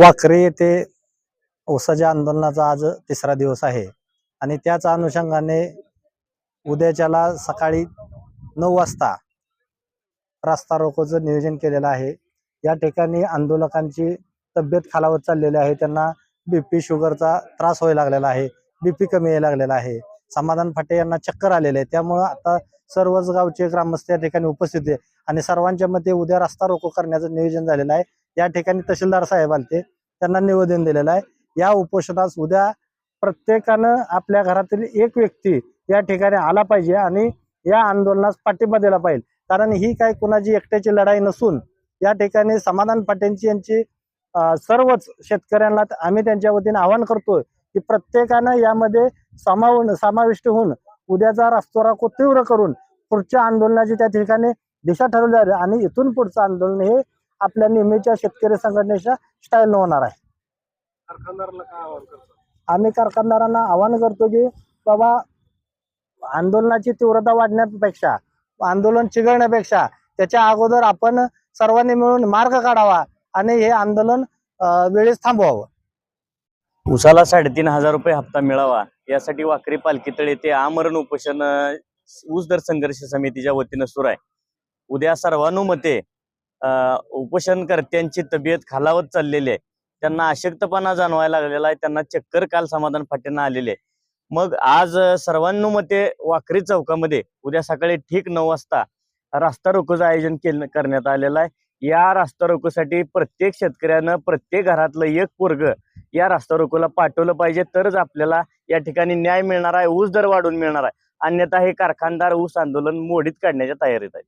वाखरे येथे ऊसाच्या आंदोलनाचा आज तिसरा दिवस आहे आणि त्याच अनुषंगाने उद्याच्याला सकाळी 9 वाजता रास्ता रोकोचं नियोजन केलेलं आहे। या ठिकाणी आंदोलकांची तब्येत खालावत चाललेली आहे, त्यांना बीपी शुगरचा त्रास व्हायला लागलेला आहे, बीपी कमी यायला लागलेला आहे। समाधान फाटे यांना चक्कर आलेले आहे, त्यामुळे आता सर्वच गावचे ग्रामस्थ या ठिकाणी उपस्थित आहे आणि सर्वांच्या मध्ये उद्या रास्ता रोको करण्याचं नियोजन झालेलं आहे। या ठिकाणी तहसीलदार साहेब आलते, त्यांना निवेदन दिलेलं आहे। या उपोषणास उद्या प्रत्येकानं आपल्या घरातील एक व्यक्ती या ठिकाणी आला पाहिजे आणि या आंदोलनास पाठिंबा दिला पाहिजे, कारण ही काय कुणाची एकट्याची लढाई नसून या ठिकाणी समाधान फाटेंची यांची सर्वच शेतकऱ्यांना आम्ही त्यांच्या वतीने आवाहन करतोय की प्रत्येकानं यामध्ये समाविष्ट होऊन उद्याचा रास्ता रोको तीव्र करून पुढच्या आंदोलनाची त्या ठिकाणी दिशा ठरवली आहे आणि इथून पुढचं आंदोलन हे आपल्या नेहमीच्या शेतकरी संघटनेच्या स्टाईल होणार आहे। आम्ही कारखानदारांना आवाहन करतो की बाबा आंदोलनाची तीव्रता वाढण्यापेक्षा आंदोलन चिघळण्यापेक्षा त्याच्या अगोदर आपण सर्वांनी मिळून मार्ग काढावा आणि हे आंदोलन वेळेस थांबवावं। उसाला 3,500 रुपये हप्ता मिळावा यासाठी वाखरी पालखीतळे येथे आमरण उपोषण ऊस दर संघर्ष समितीच्या वतीनं सुरू आहे। उद्या सर्वानुमते उपोषणकर्त्यांची तब्येत खालावत चाललेली आहे, त्यांना अशक्तपणा जाणवायला लागलेला आहे, त्यांना चक्कर काल समाधान फाटेंना आलेले आहे। मग आज सर्वानुमते वाखरी चौकामध्ये उद्या सकाळी ठीक 9 वाजता रास्ता रोकोचं आयोजन करण्यात आलेलं आहे। या रास्ता रोकोसाठी प्रत्येक शेतकऱ्यानं प्रत्येक घरातलं एक पोरग या रास्ता रोकोला पाठवलं पाहिजे, तरच आपल्याला या ठिकाणी न्याय मिळणार आहे, ऊस दर वाढून मिळणार आहे। अन्यथा हे कारखानदार ऊस आंदोलन मोडीत काढण्याच्या तयारीत आहे।